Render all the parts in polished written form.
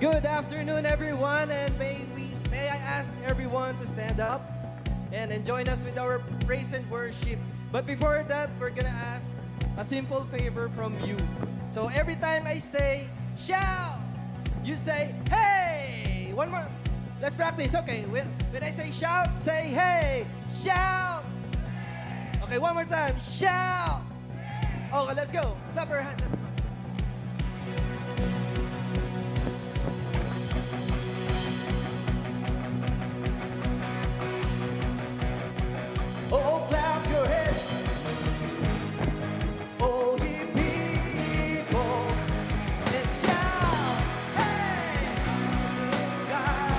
Good afternoon, everyone, and may I ask everyone to stand up and join us with our praise and worship. But before that, we're gonna ask a simple favor from you. So every time I say shout, you say hey. One more. Let's practice. Okay. When I say shout, say hey. Shout. Okay. One more time. Shout. Okay. Let's go. Clap your hands. Oh, clap your hands. Oh, ye people, and shout, hey, to God,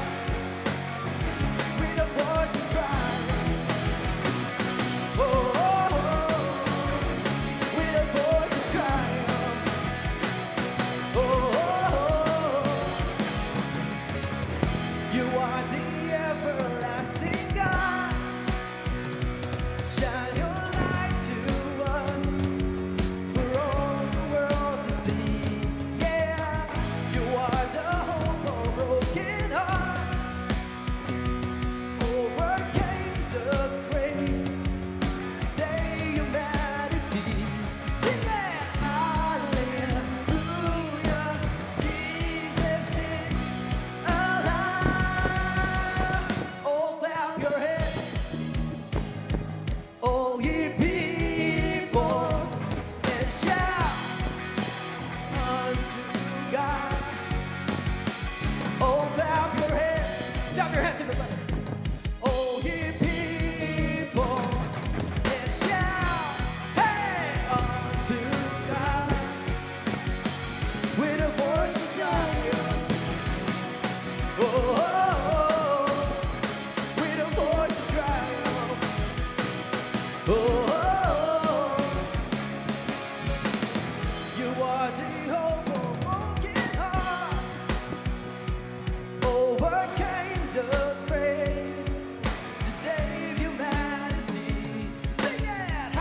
with a voice of triumph. Oh, oh, oh, with a voice of triumph. Oh, oh, oh, you are the everlasting God. Shine your light to us for all the world to see. Yeah, you are the hope of broken hearts. Overcame the grave to save humanity. Sing it, hallelujah. Jesus is alive. Oh, clap your hands. Oh, ye people, and shout unto God. Oh, clap your hands, everybody. Oh, ye people, and shout, hey, unto God, with a voice of triumph. Oh, oh, oh, with a voice of triumph. Oh, oh, oh, you are the hope of broken heart, overcame the grave to save humanity. Sing it,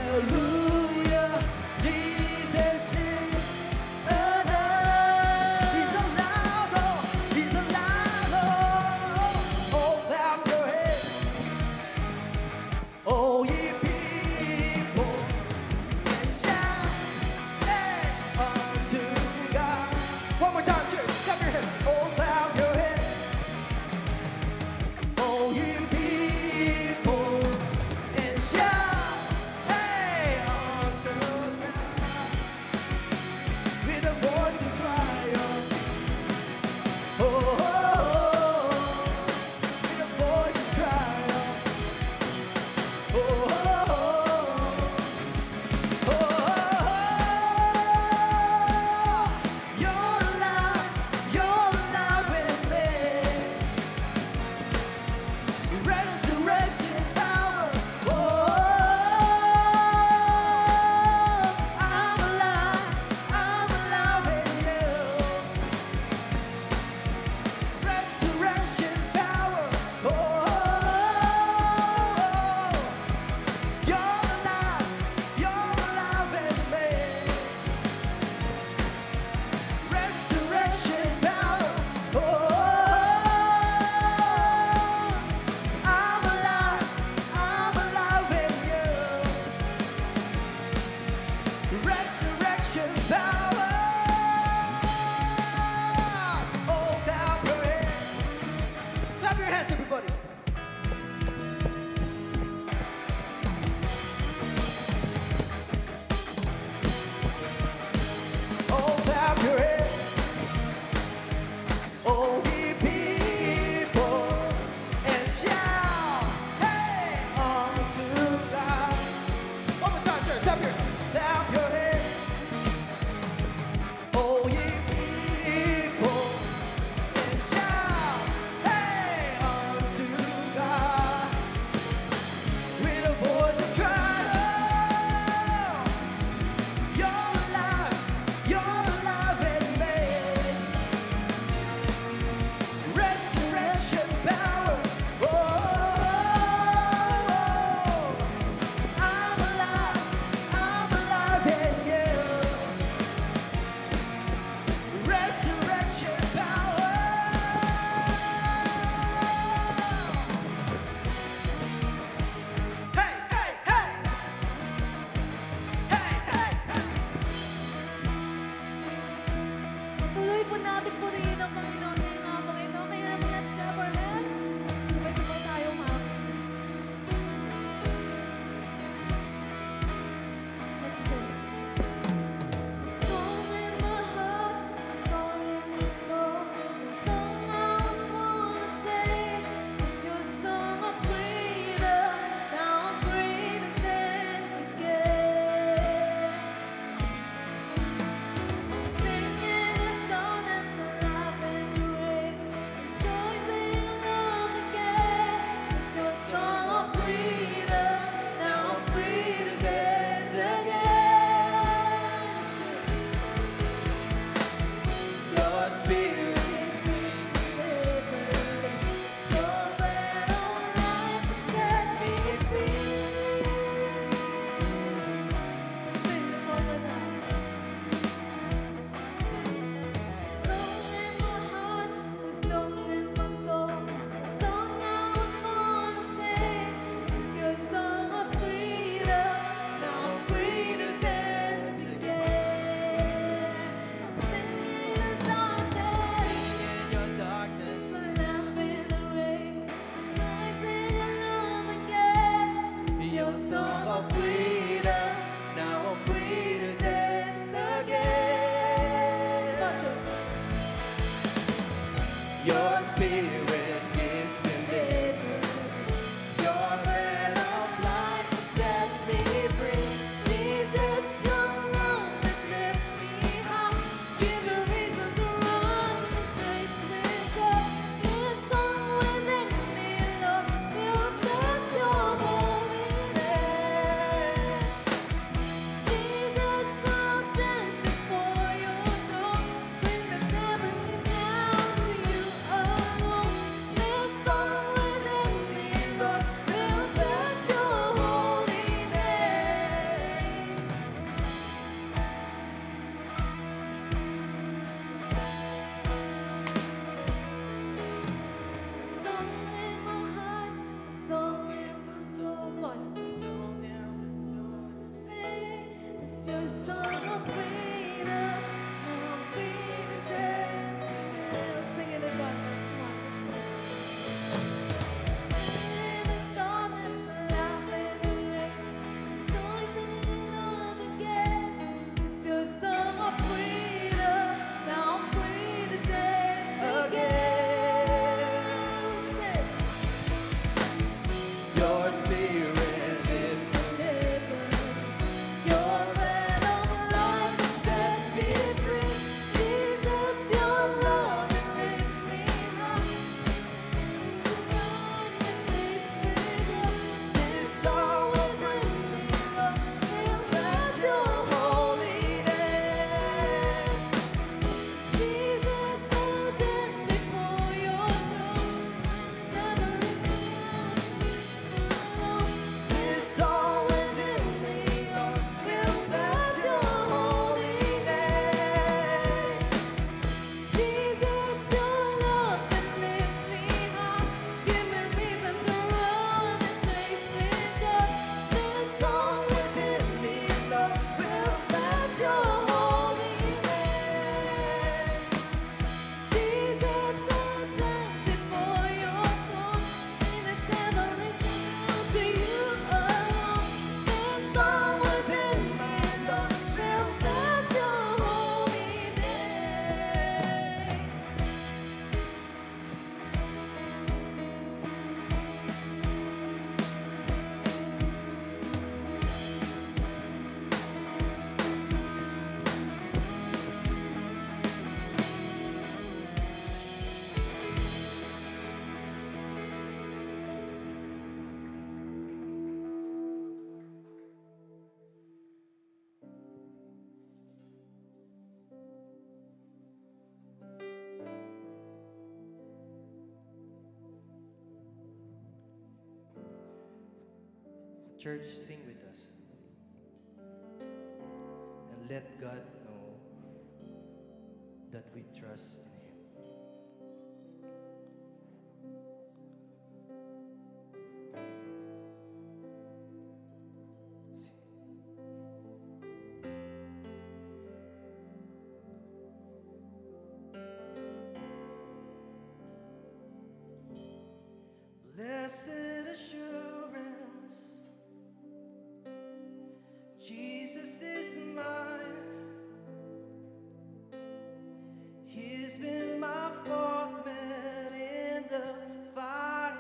hallelujah, Jesus is alive. He's alive, oh, he's alive, oh, oh, clap your hands. Oh, ye people, and shout, hey, unto God. One more time, church, clap your hands. Oh, clap your hands. Oh, ye people, and shout, hey, unto God, with a voice of triumph. Oh, oh, oh, with a voice of triumph. Oh, oh, oh, oh, you're alive with me. Resurrection power. Oh, I'm alive in you. Resurrection power. Oh, you're alive in me. Resurrection power. Oh, I'm alive in you. Resurrection power. Oh, clap your hands. Clap your hands, everybody. Oh, clap your hands. Oh, ye people, and shout, hey, unto God. One more time, church, clap your hands. Clap your hands. Church, sing with us. And let God know that we trust in Him. Blessed assurance, Jesus is mine. He's been my fourth man in the fire,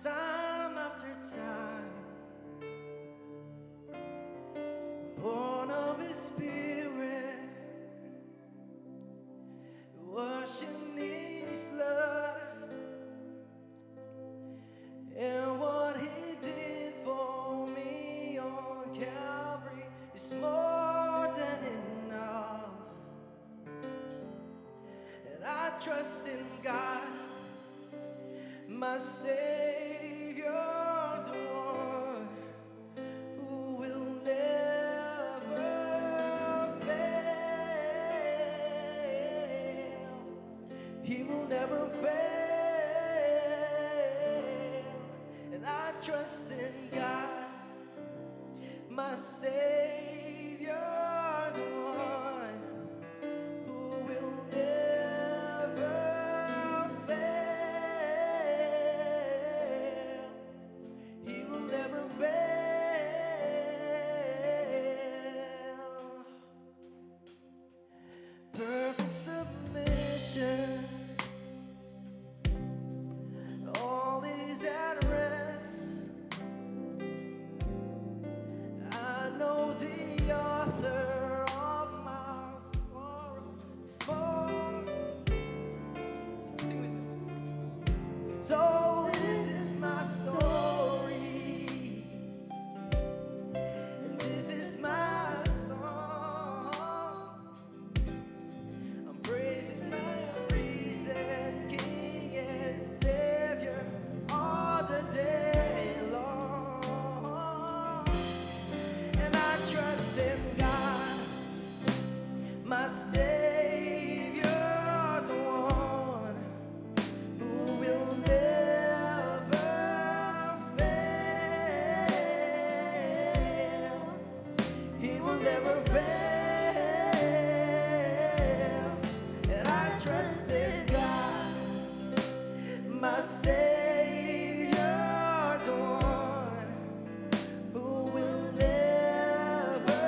time after time. Born of His Spirit, washed in His blood. And what He did for me on Calvary is more than enough. And I trust in God, my Savior, the one who will never fail. He will never fail. I trust in God, my Savior, the one who will never fail. He will never fail. Perfect submission, all is at rest. The author of my sorrow is born. Sing with us. So this is my story, and this is my song. I'm praising my risen King and Savior all the day long. And I trust in God, my Savior, the one who will never fail. He will never fail. And I trust in God, my Savior, the one who will never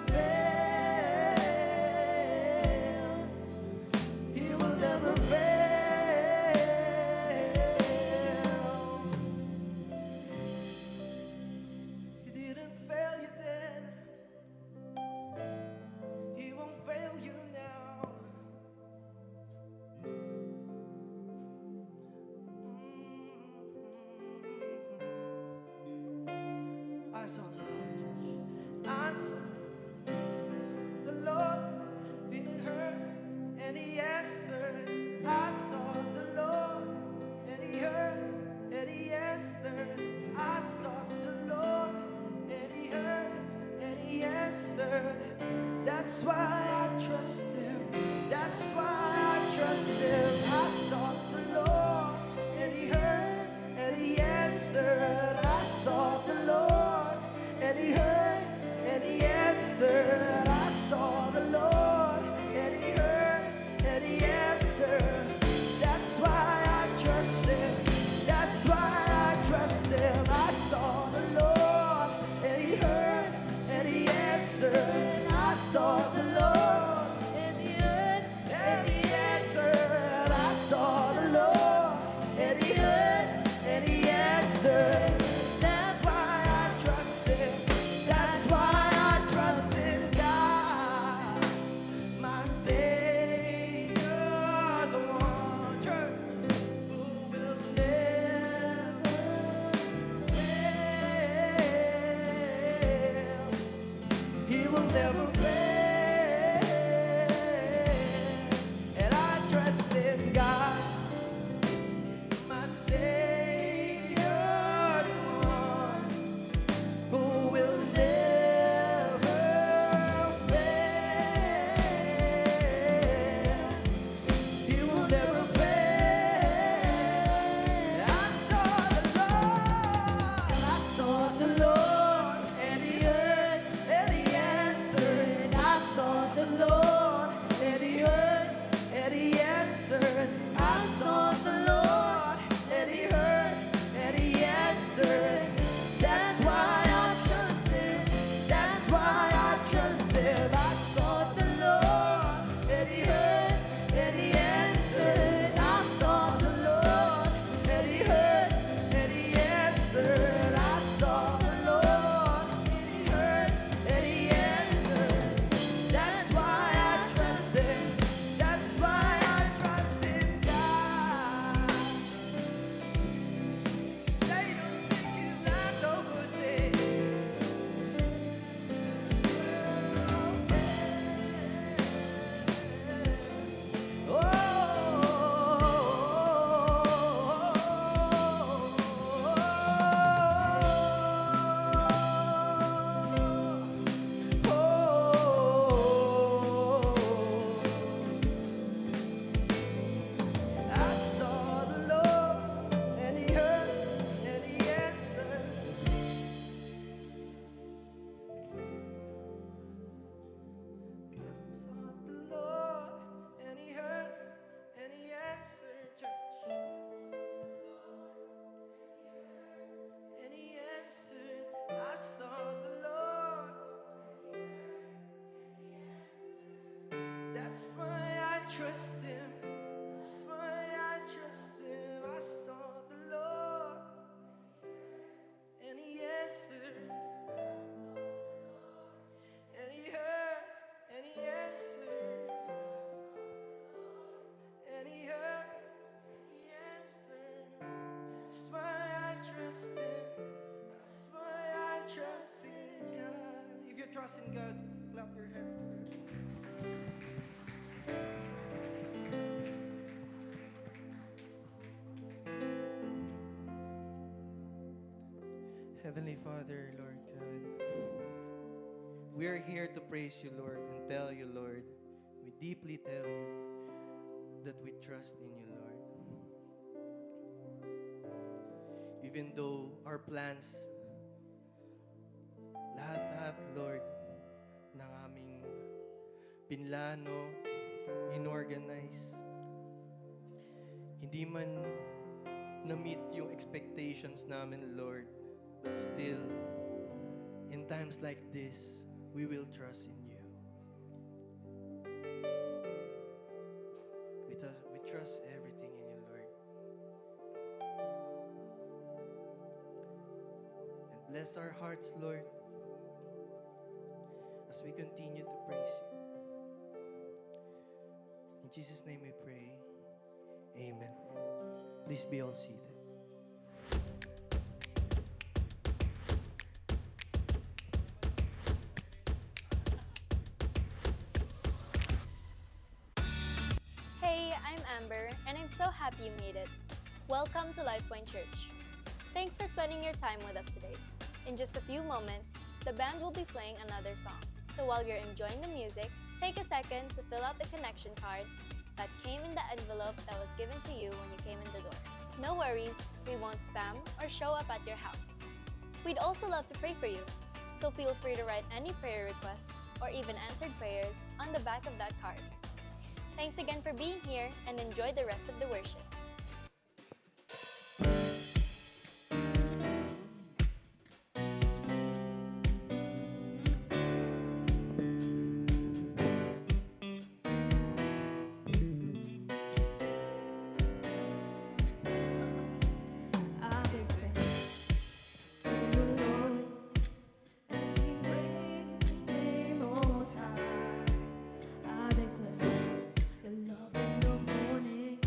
fail. He will never fail. He didn't fail you then. He won't fail you now. I saw the Lord. I saw the Lord being heard, and He answered. I saw the Lord, and He heard, and He answered. I saw the Lord, and He heard, and He answered. That's why I trust Him. That's why I trust Him. I sought the Lord, and He heard, and He answered. I sought the Lord, and He heard, and He answered. I saw the Lord, and He heard, and He answered. That's why I trust Him. That's why I trust Him. I saw the Lord, and He heard, and He answered. I saw the Lord, and He heard, and He answered. I saw the Lord, and He heard, and He answered. That's why I trust Him. That's why I trust in God, my Savior, the one who will never fail. He will never fail. And I trust in God, my Savior, the one the Lord, and He heard, and He answered. I sought the Lord, and He heard, and He answered. That's why I trust Him. That's why I trust Him. I sought the Lord, and He heard, and He answered. I sought the Lord, and He heard, and He answered. I sought the Lord, and He heard, and He answered. That's why I trust Him. That's why I trust in God. They don't think He's not no good thing. I saw the Lord, and He heard, and He answered. Sought the Lord, and He heard, and He answered, church. And He answered, I saw the Lord. That's why I trust Him. That's why I trust Him. I saw the Lord, and He answered. And He heard, and He answered. And He heard, He answered. That's why I trust Him. That's why I trust in God. If you trust in God, clap your hands. Heavenly Father, Lord God, we are here to praise you, Lord, and tell you, Lord, we deeply tell you that we trust in you, Lord. Even though our plans, lahat, Lord, ng aming pinlano, inorganize, hindi man na-meet yung expectations namin, Lord, but still, in times like this, we will trust in you. We trust everything in you, Lord. And bless our hearts, Lord, as we continue to praise you. In Jesus' name we pray. Amen. Please be all seated. Hey, I'm Amber, and I'm so happy you made it. Welcome to LifePoint Church. Thanks for spending your time with us today. In just a few moments, the band will be playing another song. So while you're enjoying the music, take a second to fill out the connection card that came in the envelope that was given to you when you came in the door. No worries, we won't spam or show up at your house. We'd also love to pray for you, so feel free to write any prayer requests or even answered prayers on the back of that card. Thanks again for being here, and enjoy the rest of the worship. I declare your love in the morning.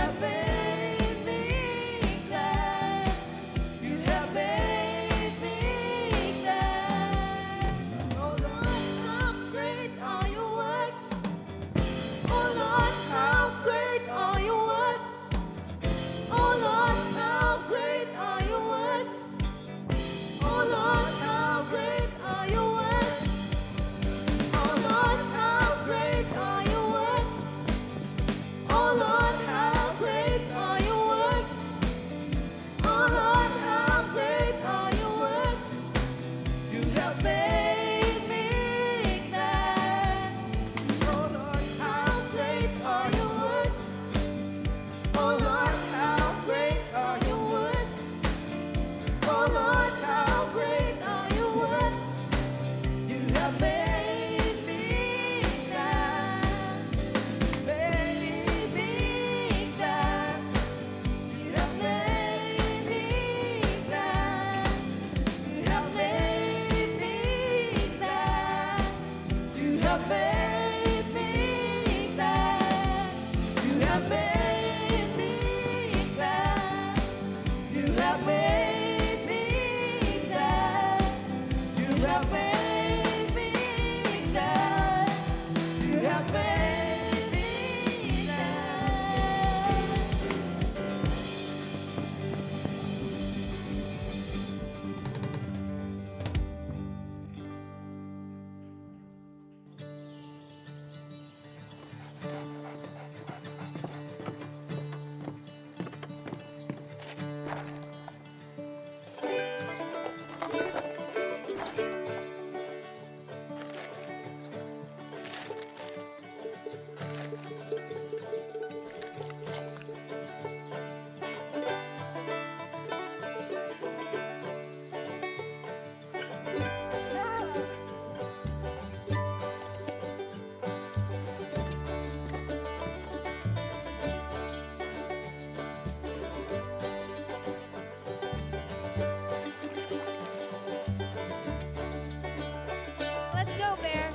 have made me glad. You have made me glad. Oh Lord, how great are your works. Oh Lord, how great are your works. Oh Lord, how great are your works. Oh Lord, how great are your works. Oh Lord, how great are your works. Oh Lord, how great are your works. Oh Lord, how great are your works. You have made me glad. Oh Lord, how great are your works. Oh Lord, how great are your works. Oh Lord, how great are your works. You have made me glad. Made me glad. You have made me glad. You have made me glad. You have made me glad. You have made me glad. You have made me glad. You have made me glad. You have made me glad. Let's go, Bear.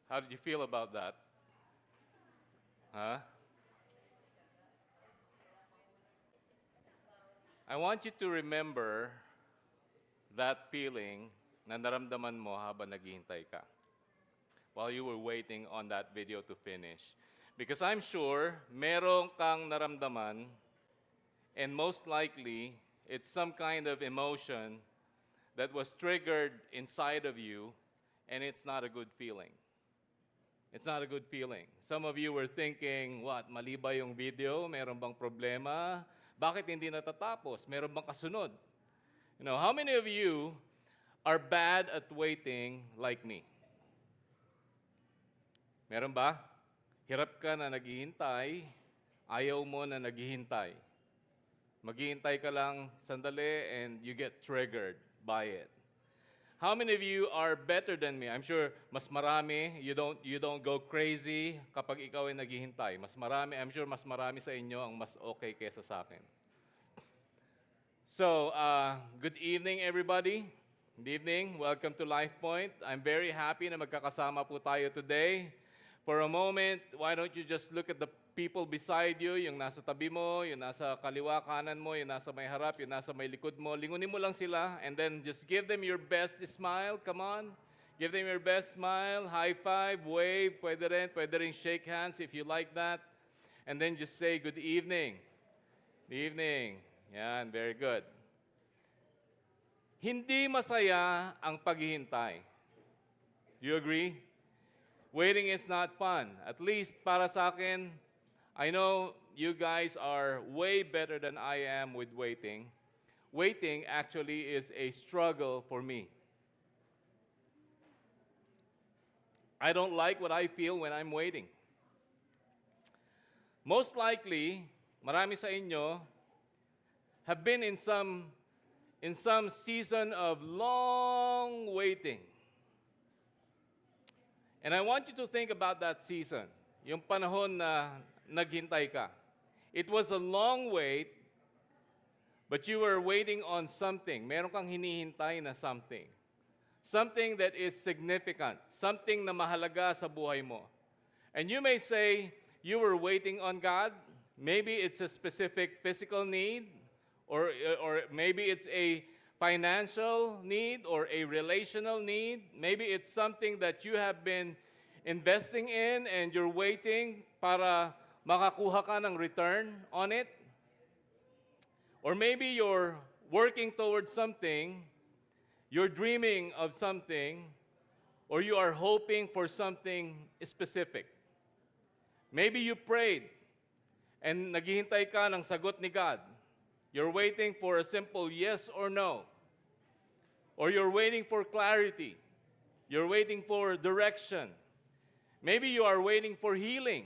How did you feel about that? Huh? I want you to remember that feeling na naramdaman mo habang naghihintay ka while you were waiting on that video to finish. Because I'm sure merong kang naramdaman, and most likely it's some kind of emotion that was triggered inside of you, and it's not a good feeling. It's not a good feeling. Some of you were thinking, what, mali ba yung video? Meron bang problema? Bakit hindi natatapos? Meron bang kasunod? How many of you are bad at waiting like me? Meron ba? Hirap ka na naghihintay, ayaw mo na naghihintay. Maghihintay ka lang sandali and you get triggered by it. How many of you are better than me? I'm sure mas marami, you don't go crazy kapag ikaw ay naghihintay. Mas marami, I'm sure mas marami sa inyo ang mas okay kaysa sa akin. So, good evening everybody. Good evening. Welcome to Life Point. I'm very happy na magkakasama po tayo today. For a moment, why don't you just look at the people beside you, yung nasa tabi mo, yung nasa kaliwa kanan mo, yung nasa may harap, yung nasa may likod mo. Lingunin mo lang sila and then just give them your best smile. Come on. Give them your best smile. High five, wave. Pwede rin shake hands if you like that. And then just say good evening. Good evening. Yan, very good. Hindi masaya ang paghihintay. Do you agree? Waiting is not fun. At least para sa akin, I know you guys are way better than I am with waiting. Waiting actually is a struggle for me. I don't like what I feel when I'm waiting. Most likely, marami sa inyo have been in some season of long waiting. And I want you to think about that season, yung panahon na naghintay ka. It was a long wait, but you were waiting on something. Meron kang hinihintay na something. Something that is significant, something na mahalaga sa buhay mo. And you may say, you were waiting on God. Maybe it's a specific physical need, or maybe it's a financial need or a relational need. Maybe it's something that you have been investing in and you're waiting para makakuha ka ng return on it. Or maybe you're working towards something, you're dreaming of something, or you are hoping for something specific. Maybe you prayed and naghihintay ka ng sagot ni God. You're waiting for a simple yes or no. Or you're waiting for clarity. You're waiting for direction. Maybe you are waiting for healing.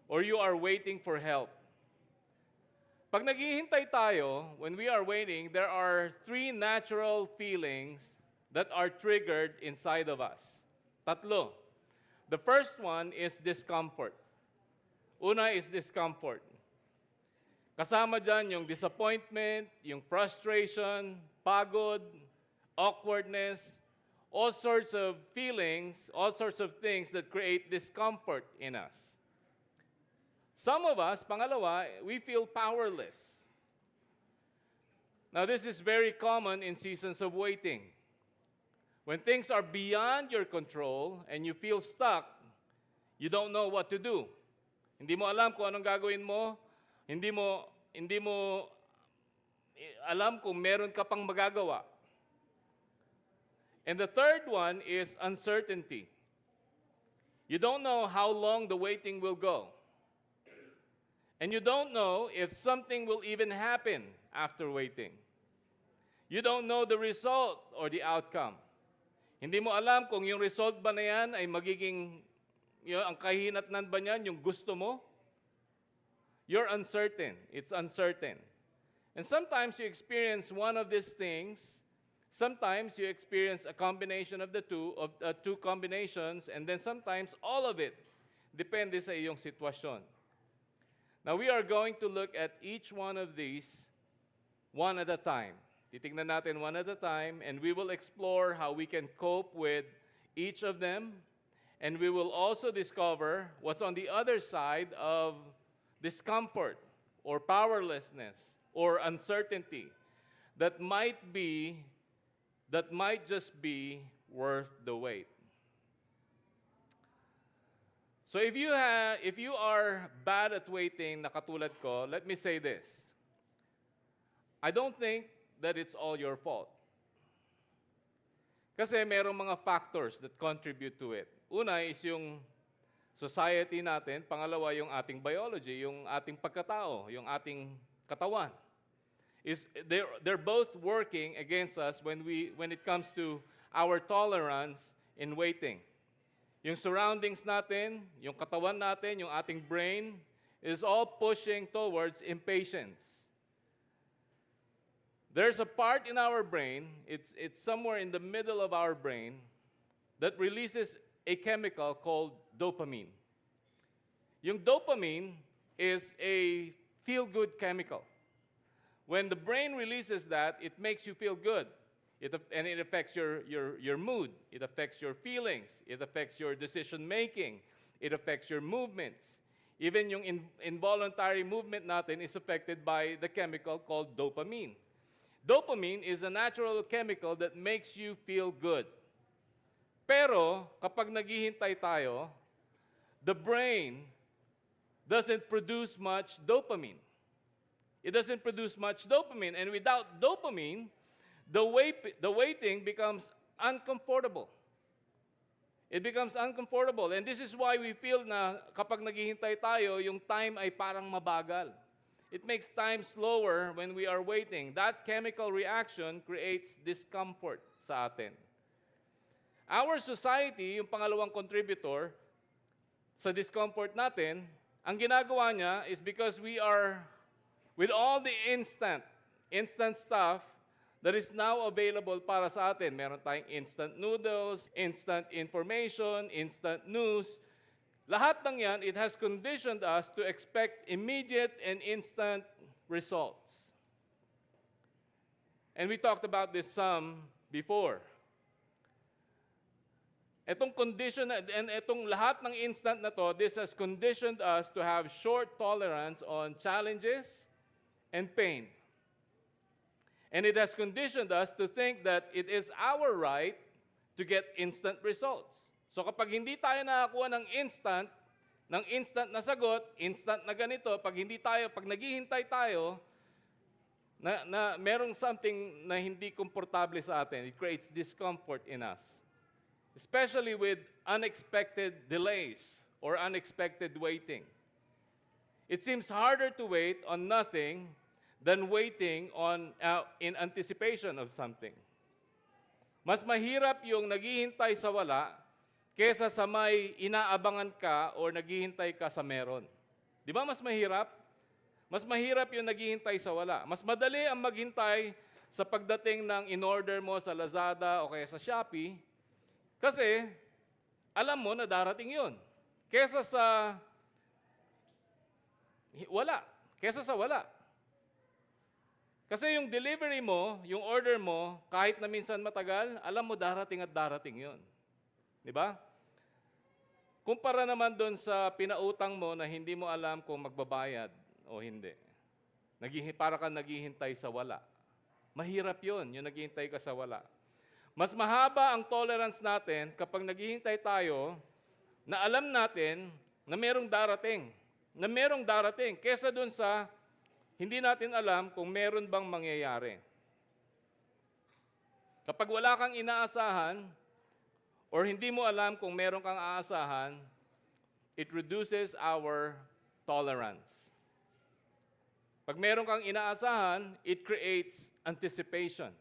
Or you are waiting for help. Pag naghihintay tayo, when we are waiting, there are three natural feelings that are triggered inside of us. Tatlo. The first one is discomfort. Una is discomfort. Kasama dyan yung disappointment, yung frustration, pagod, awkwardness, all sorts of feelings, all sorts of things that create discomfort in us. Some of us, pangalawa, we feel powerless. Now, this is very common in seasons of waiting. When things are beyond your control and you feel stuck, you don't know what to do. Hindi mo alam kung anong gagawin mo, hindi mo alam kung meron ka pang magagawa. And the third one is uncertainty. You don't know how long the waiting will go. And you don't know if something will even happen after waiting. You don't know the result or the outcome. Hindi mo alam kung yung result ba na yan ay magiging, ang kahinatnan ba niyan, yung gusto mo? You're uncertain. It's uncertain. And sometimes you experience one of these things. Sometimes you experience a combination of the two combinations, and then sometimes all of it. Depende sa iyong sitwasyon. Now, we are going to look at each one of these one at a time. Titignan natin one at a time, and we will explore how we can cope with each of them, and we will also discover what's on the other side of discomfort or powerlessness or uncertainty that might just be worth the wait. So if you are bad at waiting na katulad ko, let me say this. I don't think that it's all your fault. Kasi merong mga factors that contribute to it. Una is yung society natin, pangalawa yung ating biology, yung ating pagkatao, yung ating katawan. they're both working against us when it comes to our tolerance in waiting. Yung surroundings natin, yung katawan natin, yung ating brain is all pushing towards impatience. There's a part in our brain, it's somewhere in the middle of our brain, that releases a chemical called dopamine. Yung dopamine is a feel-good chemical. When the brain releases that, it makes you feel good. And it affects your mood. It affects your feelings. It affects your decision-making. It affects your movements. Even yung involuntary movement natin is affected by the chemical called dopamine. Dopamine is a natural chemical that makes you feel good. Pero kapag naghihintay tayo, the brain doesn't produce much dopamine. It doesn't produce much dopamine. And without dopamine, the waiting becomes uncomfortable. It becomes uncomfortable. And this is why we feel na kapag naghihintay tayo, yung time ay parang mabagal. It makes time slower when we are waiting. That chemical reaction creates discomfort sa atin. Our society, yung pangalawang contributor sa discomfort natin, ang ginagawa niya is because we are, with all the instant stuff that is now available para sa atin. Meron tayong instant noodles, instant information, instant news. Lahat ng yan, it has conditioned us to expect immediate and instant results. And we talked about this some before. Itong condition, and itong lahat ng instant na to, this has conditioned us to have short tolerance on challenges and pain. And it has conditioned us to think that it is our right to get instant results. So kapag hindi tayo nakakuha ng instant na sagot, instant na ganito, pag naghihintay tayo, na merong something na hindi komportable sa atin, it creates discomfort in us. Especially with unexpected delays or unexpected waiting. It seems harder to wait on nothing than waiting in anticipation of something. Mas mahirap yung naghihintay sa wala kesa sa may inaabangan ka o naghihintay ka sa meron. Di ba mas mahirap? Mas mahirap yung naghihintay sa wala. Mas madali ang maghintay sa pagdating ng in-order mo sa Lazada o kaya sa Shopee kasi alam mo na darating yun. Kesa sa wala. Kesa sa wala. Kasi yung delivery mo, yung order mo, kahit na minsan matagal, alam mo darating at darating yun. Di ba? Kumpara naman doon sa pinautang mo na hindi mo alam kung magbabayad o hindi. Para kang naghihintay sa wala. Mahirap yun, yung naghihintay ka sa wala. Mas mahaba ang tolerance natin kapag naghihintay tayo na alam natin na merong darating, kesa doon sa hindi natin alam kung meron bang mangyayari. Kapag wala kang inaasahan, or hindi mo alam kung meron kang aasahan, it reduces our tolerance. Pag meron kang inaasahan, it creates anticipation.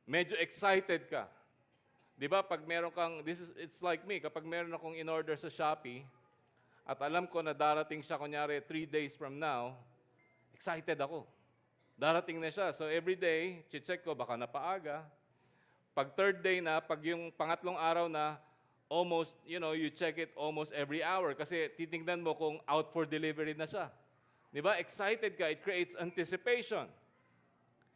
Medyo excited ka. Di ba, pag meron kang, it's like me, kapag meron akong in-order sa Shopee, at alam ko na darating siya, kunyari, 3 days from now, excited ako. Darating na siya. So every day, check ko, baka napaaga. Pag third day na, pag yung pangatlong araw na, almost, you check it almost every hour kasi titingnan mo kung out for delivery na siya. Di ba? Excited ka. It creates anticipation.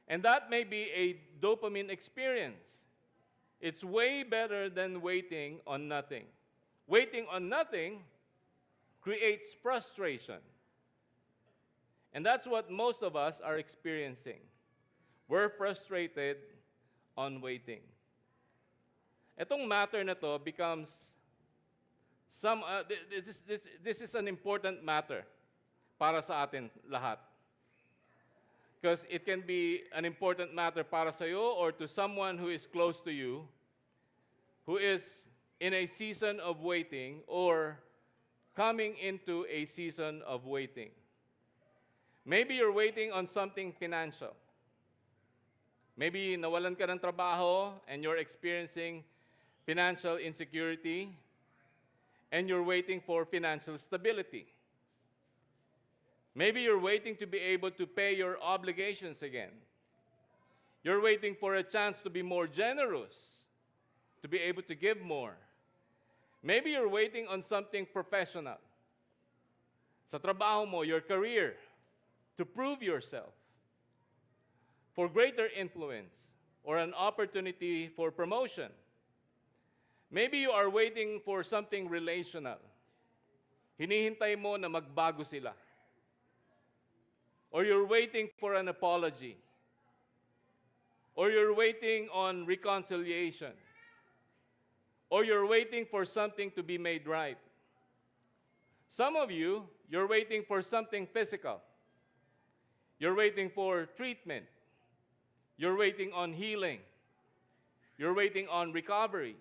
And that may be a dopamine experience. It's way better than waiting on nothing. Waiting on nothing creates frustration. And that's what most of us are experiencing. We're frustrated on waiting. Itong matter na to becomes this is an important matter para sa atin lahat. Because it can be an important matter para sa iyo or to someone who is close to you, who is in a season of waiting or coming into a season of waiting. Maybe you're waiting on something financial. Maybe nawalan ka ng trabaho and you're experiencing financial insecurity and you're waiting for financial stability. Maybe you're waiting to be able to pay your obligations again. You're waiting for a chance to be more generous, to be able to give more. Maybe you're waiting on something professional. Sa trabaho mo, your career, to prove yourself, for greater influence, or an opportunity for promotion. Maybe you are waiting for something relational. Hinihintay mo na magbago sila. Or you're waiting for an apology. Or you're waiting on reconciliation. Or you're waiting for something to be made right. Some of you, you're waiting for something physical. You're waiting for treatment. You're waiting on healing. You're waiting on recovery.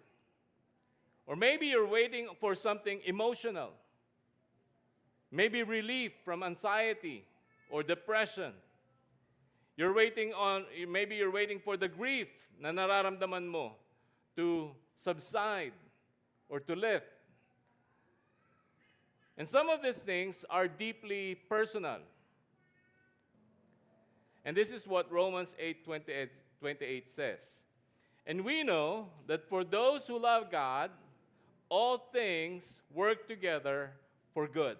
Or maybe you're waiting for something emotional. Maybe relief from anxiety or depression. Maybe you're waiting for the grief na nararamdaman mo to subside or to lift. And some of these things are deeply personal. And this is what Romans 8:28 says. And we know that for those who love God, all things work together for good.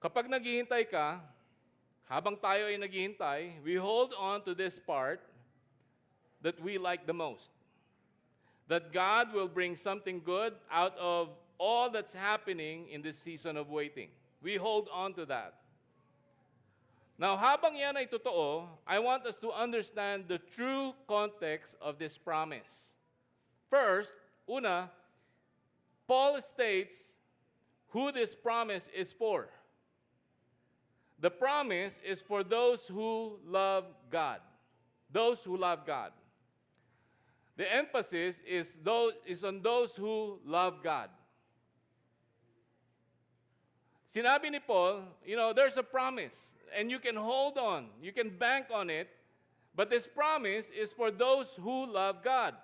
Kapag naghihintay ka, habang tayo ay naghihintay, we hold on to this part that we like the most. That God will bring something good out of all that's happening in this season of waiting. We hold on to that. Now, habang yan ay totoo, I want us to understand the true context of this promise. First, Paul states who this promise is for. The promise is for those who love God. Those who love God. The emphasis is on those who love God. Sinabi ni Paul, there's a promise, and you can hold on, you can bank on it, but this promise is for those who love God.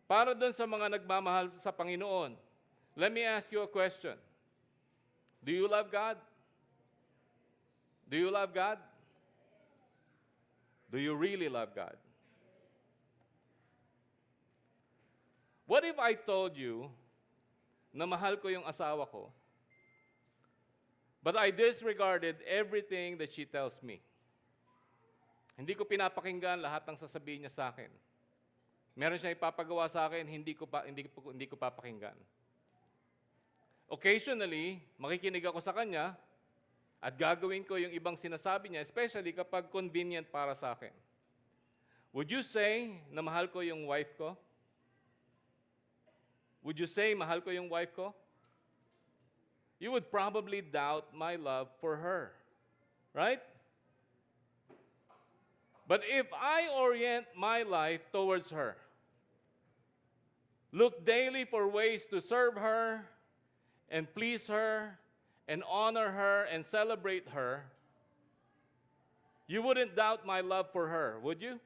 Para dun sa mga nagmamahal sa Panginoon. Let me ask you a question. Do you love God? Do you love God? Do you really love God? What if I told you na mahal ko yung asawa ko, but I disregarded everything that she tells me? Hindi ko pinapakinggan lahat ng sasabihin niya sa akin. Meron siya ipapagawa sa akin, hindi ko papakinggan. Occasionally, makikinig ako sa kanya at gagawin ko yung ibang sinasabi niya, especially kapag convenient para sa akin. Would you say na mahal ko yung wife ko? Would you say mahal ko yung wife ko? You would probably doubt my love for her. Right? But if I orient my life towards her, look daily for ways to serve her and please her and honor her and celebrate her, you wouldn't doubt my love for her, would you?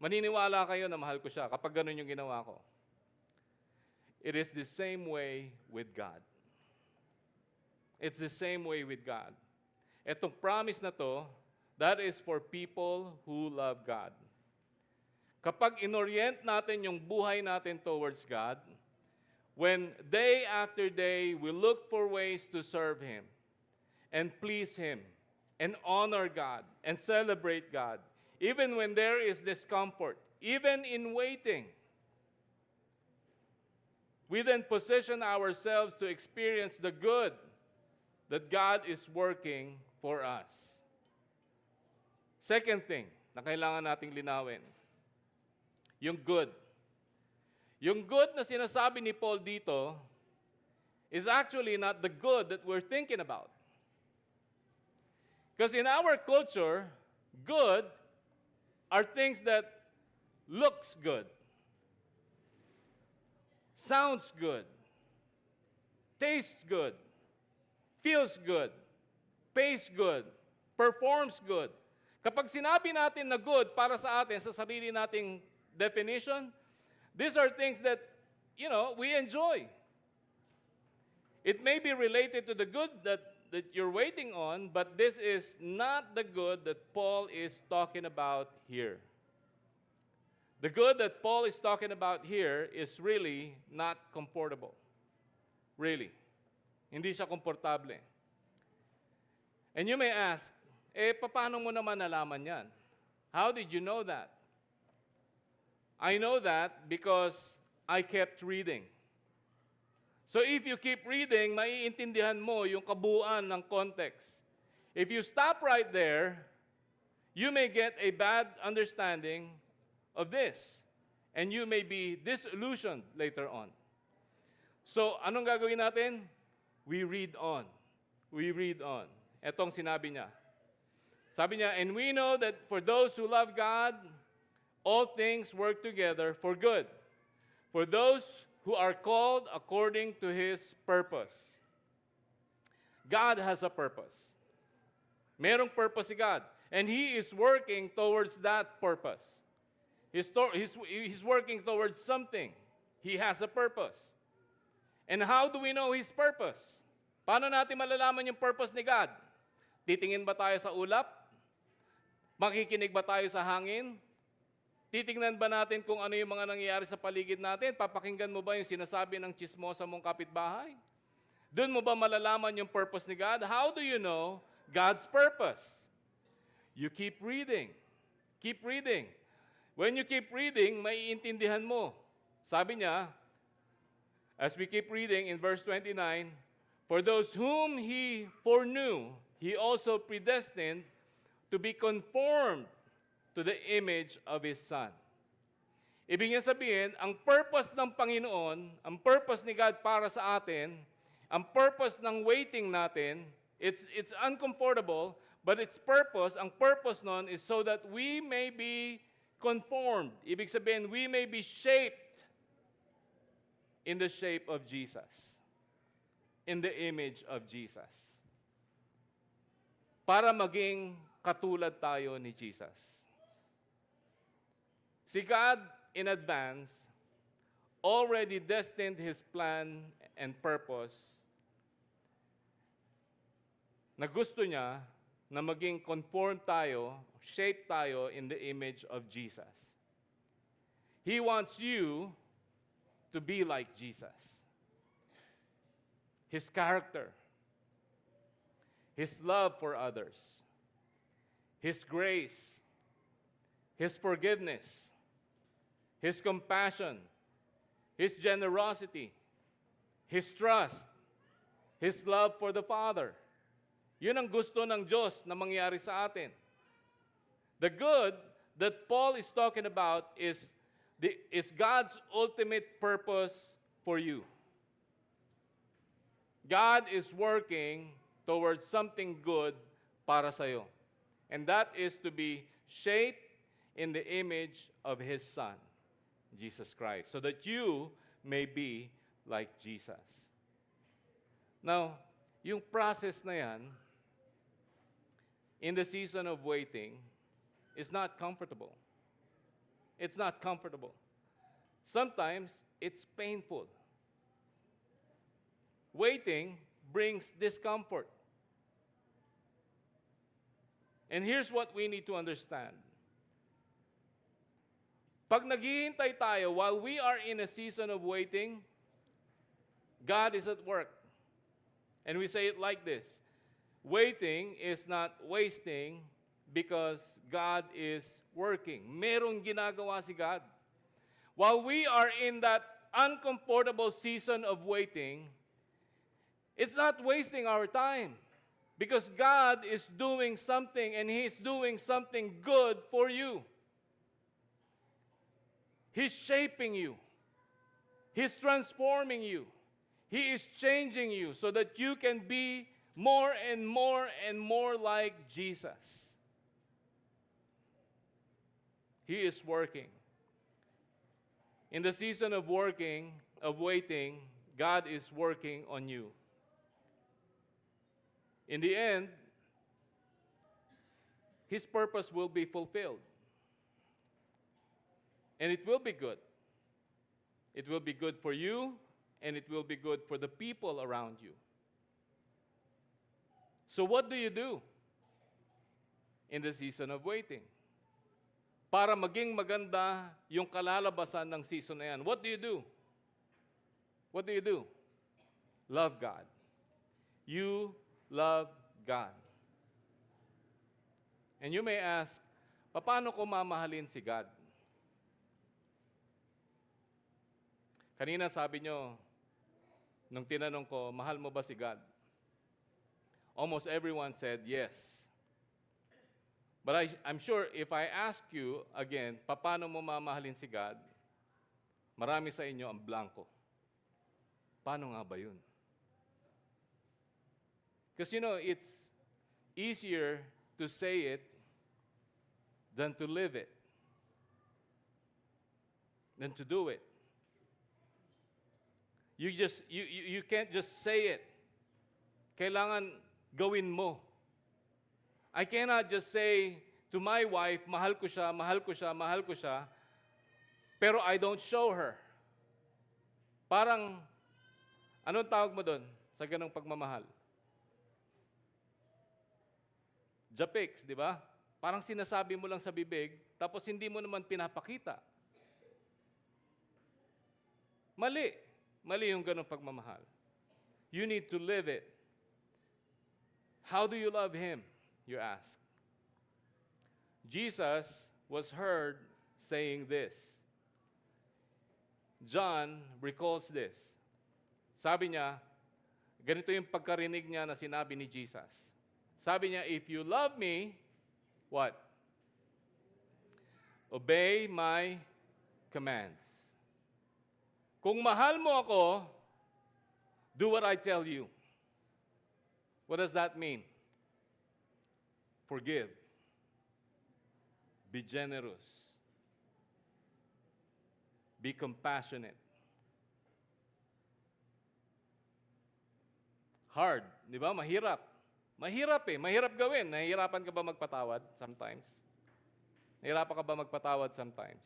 Maniniwala kayo na mahal ko siya kapag ganun yung ginawa ko. It is the same way with God. It's the same way with God. Etong promise na to, that is for people who love God. Kapag inorient natin yung buhay natin towards God, when day after day we look for ways to serve Him and please Him and honor God and celebrate God, even when there is discomfort, even in waiting, we then position ourselves to experience the good that God is working for us. Second thing na kailangan nating linawin, yung good. Yung good na sinasabi ni Paul dito is actually not the good that we're thinking about. Because in our culture, good are things that looks good, sounds good, tastes good, feels good, pays good, performs good. Kapag sinabi natin na good para sa atin, sa sarili nating definition, these are things that, we enjoy. It may be related to the good that you're waiting on, but this is not the good that Paul is talking about here. The good that Paul is talking about here is really not comfortable. Really. Hindi siya komportable. And you may ask, paano mo naman nalaman yan? How did you know that? I know that because I kept reading. So if you keep reading, maiintindihan mo yung kabuuan ng context. If you stop right there, you may get a bad understanding of this. And you may be disillusioned later on. So, anong gagawin natin? We read on. We read on. Etong sinabi niya. Sabi niya, and we know that for those who love God, all things work together for good. For those who are called according to His purpose. God has a purpose. Merong purpose si God. And He is working towards that purpose. He's working towards something. He has a purpose. And how do we know His purpose? Paano natin malalaman yung purpose ni God? Titingin ba tayo sa ulap? Makikinig ba tayo sa hangin? Titingnan ba natin kung ano yung mga nangyayari sa paligid natin? Papakinggan mo ba yung sinasabi ng chismosa mong kapitbahay? Doon mo ba malalaman yung purpose ni God? How do you know God's purpose? You keep reading. Keep reading. When you keep reading, maiintindihan mo. Sabi niya, as we keep reading in verse 29, for those whom He foreknew, He also predestined to be conformed to the image of His Son. Ibig niya sabihin, ang purpose ng Panginoon, ang purpose ni God para sa atin, ang purpose ng waiting natin, it's uncomfortable, but its purpose, ang purpose nun is so that we may be conformed. Ibig sabihin, we may be shaped in the shape of Jesus. In the image of Jesus. Para maging katulad tayo ni Jesus. See, God, in advance, already destined His plan and purpose na gusto niya na maging conform tayo, shape tayo in the image of Jesus. He wants you to be like Jesus. His character, His love for others, His grace, His forgiveness, His compassion, His generosity, His trust, His love for the Father. Yun ang gusto ng Diyos na mangyari sa atin. The good that Paul is talking about is God's ultimate purpose for you. God is working towards something good para sa'yo. And that is to be shaped in the image of His Son, Jesus Christ, so that you may be like Jesus. Now, yung process na yan, in the season of waiting, is not comfortable. It's not comfortable. Sometimes, it's painful. Waiting brings discomfort. And here's what we need to understand. Pag naghihintay tayo, while we are in a season of waiting, God is at work. And we say it like this: waiting is not wasting because God is working. Merong ginagawa si God. While we are in that uncomfortable season of waiting, it's not wasting our time because God is doing something, and He's doing something good for you. He's shaping you. He's transforming you. He is changing you so that you can be more and more and more like Jesus. He is working. In the season of waiting, God is working on you. in the end, His purpose will be fulfilled. And it will be good. It will be good for you, and it will be good for the people around you. So what do you do in the season of waiting? Para maging maganda yung kalalabasan ng season na yan, what do you do? What do you do? Love God. You love God. And you may ask, paano ko mamahalin si God? Kanina sabi nyo, nung tinanong ko, mahal mo ba si God? Almost everyone said yes. But I'm sure if I ask you again, paano mo mamahalin si God? Marami sa inyo ang blanco. Paano nga ba yun? Because it's easier to say it than to live it, than to do it. You can't just say it. Kailangan gawin mo. I cannot just say to my wife, mahal ko siya, mahal ko siya, mahal ko siya, pero I don't show her. Parang, anong tawag mo doon sa ganong pagmamahal? Japix, di ba? Parang sinasabi mo lang sa bibig, tapos hindi mo naman pinapakita. Mali. Mali yung ganong pagmamahal. You need to live it. How do you love Him, you ask? Jesus was heard saying this. John recalls this. Sabi niya, ganito yung pagkarinig niya na sinabi ni Jesus. Sabi niya, if you love me, what? Obey my commands. Kung mahal mo ako, do what I tell you. What does that mean? Forgive. Be generous. Be compassionate. Hard, di ba? Mahirap. Mahirap eh. Mahirap gawin. Nahihirapan ka ba magpatawad sometimes? Nahihirapan ka ba magpatawad sometimes?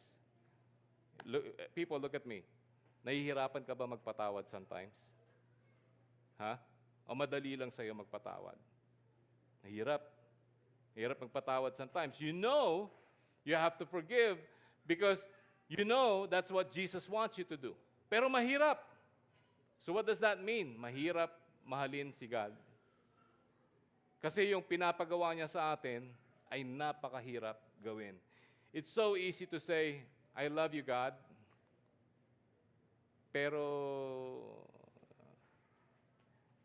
People, look at me. Nahihirapan ka ba magpatawad sometimes? Ha? O madali lang sa'yo magpatawad? Mahirap. Mahirap magpatawad sometimes. You know you have to forgive because you know that's what Jesus wants you to do. Pero mahirap. So what does that mean? Mahirap mahalin si God. Kasi yung pinapagawa niya sa atin ay napakahirap gawin. It's so easy to say, I love you, God. Pero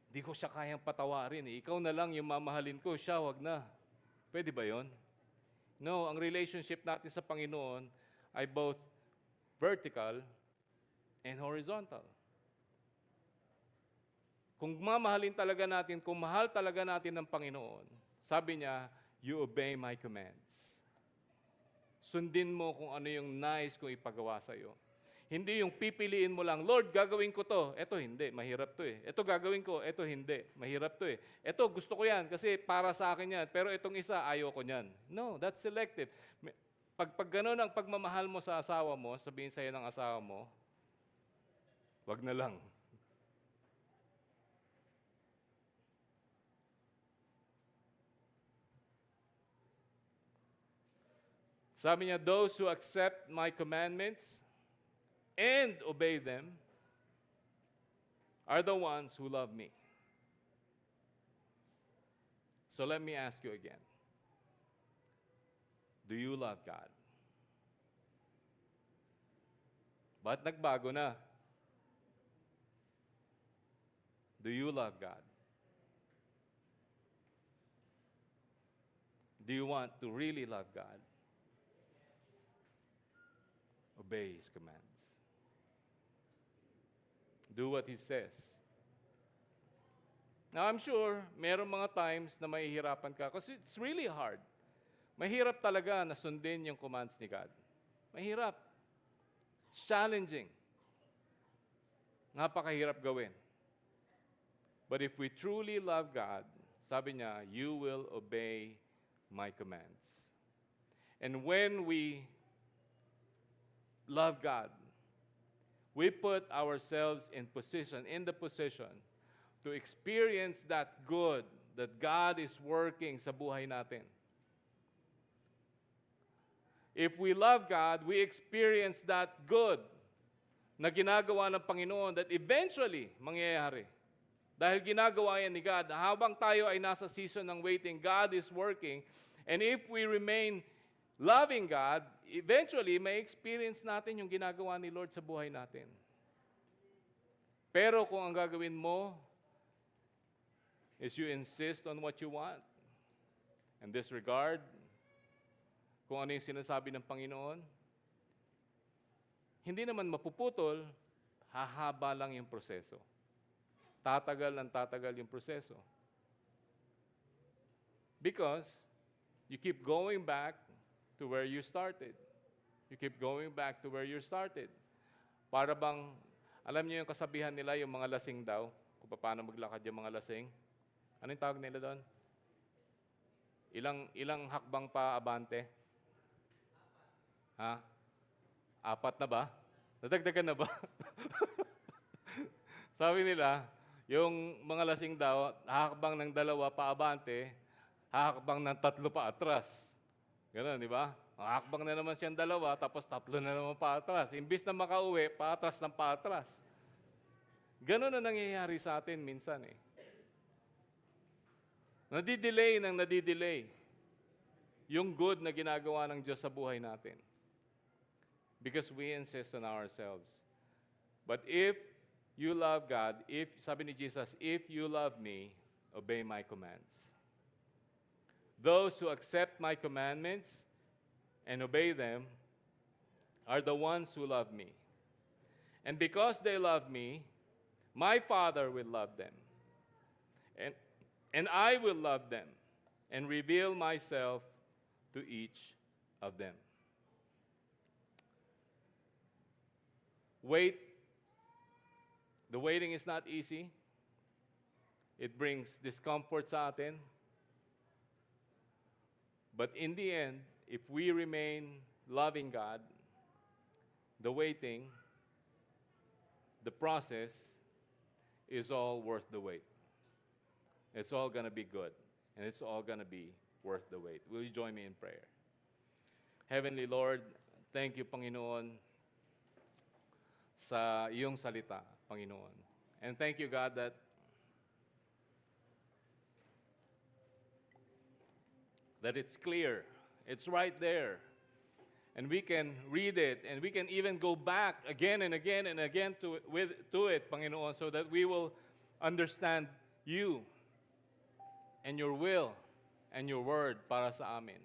di ko siya kayang patawarin. Ikaw na lang yung mamahalin ko, siya wag na. Pwede ba yon? No, ang relationship natin sa Panginoon ay both vertical and horizontal. Kung mamahalin talaga natin, kung mahal talaga natin ng Panginoon, sabi niya, you obey my commands. Sundin mo kung ano yung nais kong ipagawa sa iyo. Hindi yung pipiliin mo lang, Lord, gagawin ko to. Ito hindi, mahirap to eh. Ito gagawin ko, ito hindi, mahirap to eh. Ito gusto ko yan kasi para sa akin yan, pero itong isa ayaw ko yan. No, that's selective. Pag gano'n ang pagmamahal mo sa asawa mo, sabihin sa'yo ng asawa mo, wag na lang. Sabi niya, those who accept my commandments and obey them are the ones who love me. So let me ask you again. Do you love God? Ba't nagbago na? Do you love God? Do you want to really love God? Obey His commands. Do what He says. Now, I'm sure meron mga times na mahihirapan ka kasi it's really hard. Mahirap talaga na sundin yung commands ni God. Mahirap. It's challenging. Napakahirap gawin. But if we truly love God, Sabi niya, you will obey my commands. And when we love God, we put ourselves in the position to experience that good that God is working sa buhay natin. If we love God, we experience that good na ginagawa ng Panginoon that eventually mangyayari. Dahil ginagawa yan ni God, habang tayo ay nasa season ng waiting, God is working. And if we remain loving God, eventually may experience natin yung ginagawa ni Lord sa buhay natin. Pero kung ang gagawin mo is you insist on what you want and disregard kung ano yung sinasabi ng Panginoon, hindi naman mapuputol, hahaba lang yung proseso. Tatagal yung proseso. Because you keep going back to where you started. You keep going back to where you started. Para bang, alam niyo yung kasabihan nila, yung mga lasing daw, kung paano maglakad yung mga lasing? Ano yung tawag nila doon? Ilang hakbang pa abante? Ha? 4 na ba? Nadagdagan na ba? Sabi nila, yung mga lasing daw, hakbang ng 2 pa abante, hakbang ng 3 pa atras. Ganun, di ba? Hakbang na naman siyang 2, tapos 3 na naman pa atras. Imbis na makauwi, paatras ng paatras. Ganun na nangyayari sa atin minsan eh. Nadidelay yung good na ginagawa ng Diyos sa buhay natin. Because we insist on ourselves. But if you love God, sabi ni Jesus, if you love me, obey my commands. Those who accept my commandments and obey them are the ones who love me. And because they love me, my Father will love them. And I will love them and reveal myself to each of them. The waiting is not easy. It brings discomfort sa atin. But in the end, if we remain loving God, the waiting, the process is all worth the wait. It's all going to be good, and it's all going to be worth the wait. Will you join me in prayer? Heavenly Lord, thank you, Panginoon, sa iyong salita, Panginoon. And thank you, God, that it's clear. It's right there. And we can read it, and we can even go back again and again and again to it, Panginoon, so that we will understand you and your will and your word para sa amin.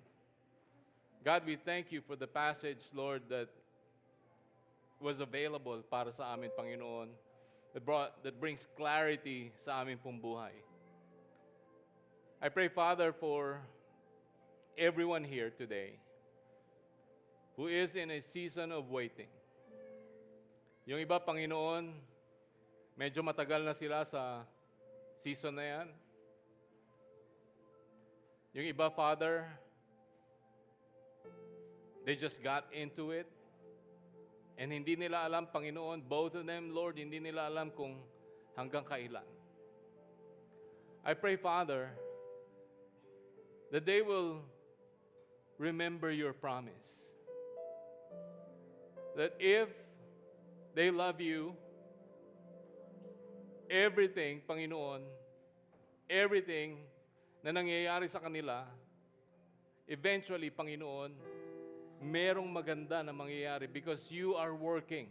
God, we thank you for the passage, Lord, that was available para sa amin, Panginoon, that brings clarity sa aming pong buhay. I pray, Father, for everyone here today who is in a season of waiting. Yung iba, Panginoon, medyo matagal na sila sa season na yan. Yung iba, Father, they just got into it. And hindi nila alam, Panginoon, both of them, Lord, hindi nila alam kung hanggang kailan. I pray, Father, that they will remember your promise. That if they love you, everything, Panginoon, everything na nangyayari sa kanila, eventually, Panginoon, merong maganda na mangyayari because you are working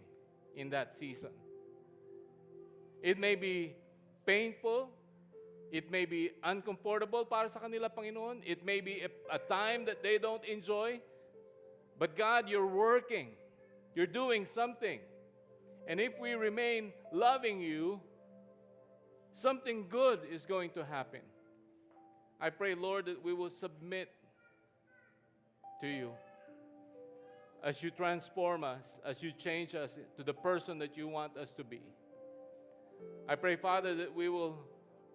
in that season. It may be painful, it may be uncomfortable para sa kanila, Panginoon, it may be a time that they don't enjoy, but God, you're working, you're doing something. And if we remain loving you, something good is going to happen. I pray, Lord, that we will submit to you as you transform us, as you change us to the person that you want us to be. I pray, Father, that we will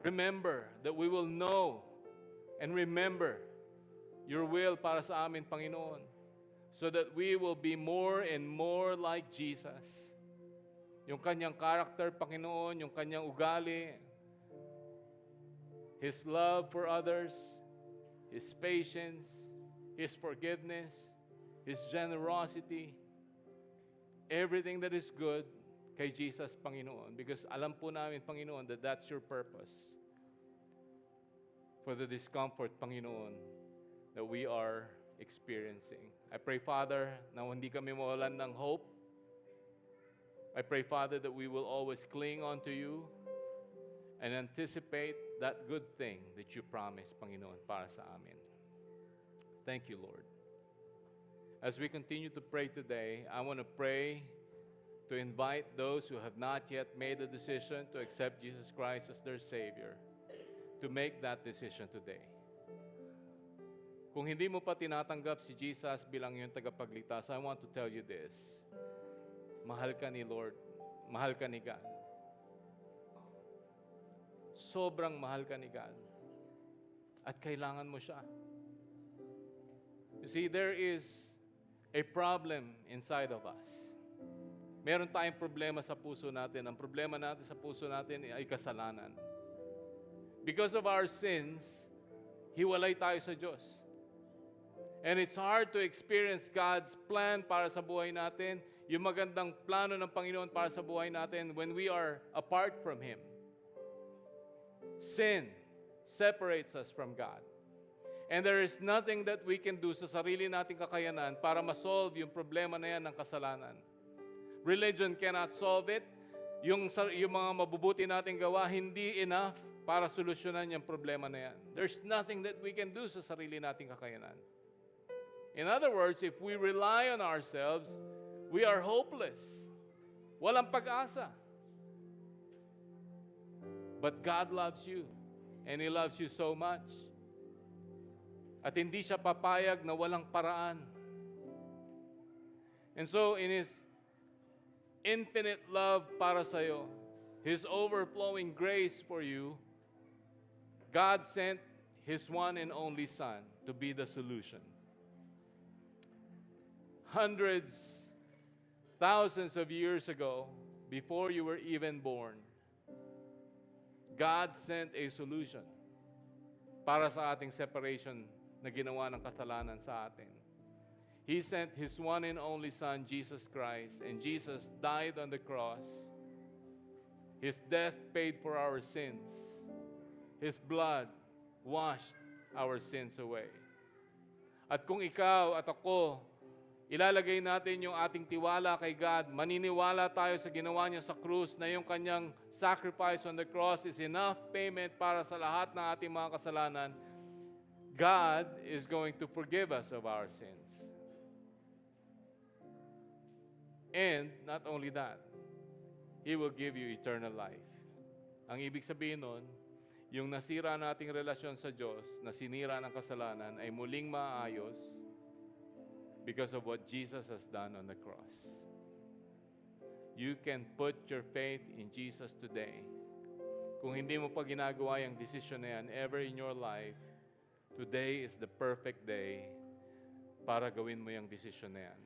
remember, that we will know And remember, your will para sa amin, Panginoon, so that we will be more and more like Jesus. Yung kanyang character, Panginoon, yung kanyang ugali, His love for others, His patience, His forgiveness, His generosity, everything that is good kay Jesus, Panginoon. Because alam po namin, Panginoon, that that's your purpose for the discomfort, Panginoon, that we are experiencing. I pray, Father, na hindi kami mawalan ng hope. I pray, Father, that we will always cling onto you and anticipate that good thing that you promised, Panginoon, para sa amin. Thank you, Lord. As we continue to pray today, I want to pray to invite those who have not yet made a decision to accept Jesus Christ as their Savior to make that decision today. Kung hindi mo pa tinatanggap si Jesus bilang iyong tagapagligtas, I want to tell you this. Mahal ka ni Lord. Mahal ka ni God. Sobrang mahal ka ni God. At kailangan mo siya. You see, there is a problem inside of us. Meron tayong problema sa puso natin. Ang problema natin sa puso natin ay kasalanan. Because of our sins, hiwalay tayo sa Diyos. And it's hard to experience God's plan para sa buhay natin, yung magandang plano ng Panginoon para sa buhay natin when we are apart from Him. Sin separates us from God. And there is nothing that we can do sa sarili nating kakayanan para ma-solve yung problema na yan ng kasalanan. Religion cannot solve it. Yung mga mabubuti nating gawa, hindi enough para solusyonan yung problema na yan. There's nothing that we can do sa sarili nating kakayanan. In other words, if we rely on ourselves, we are hopeless. Walang pag-asa. But God loves you. And He loves you so much. At hindi siya papayag na walang paraan. And so, in His infinite love para sa'yo, His overflowing grace for you, God sent His one and only Son to be the solution. Hundreds, thousands of years ago, before you were even born, God sent a solution para sa ating separation na ginawa ng kasalanan sa atin. He sent His one and only Son, Jesus Christ, and Jesus died on the cross. His death paid for our sins. His blood washed our sins away. At kung ikaw at ako, ilalagay natin yung ating tiwala kay God, maniniwala tayo sa ginawa niya sa krus na yung kanyang sacrifice on the cross is enough payment para sa lahat ng ating mga kasalanan, God is going to forgive us of our sins. And not only that, He will give you eternal life. Ang ibig sabihin nun, yung nasira nating relasyon sa Diyos, na sinira ng kasalanan, ay muling maayos because of what Jesus has done on the cross. You can put your faith in Jesus today. Kung hindi mo pa ginagawa yung decision na yan ever in your life, today is the perfect day para gawin mo yung decision na yan.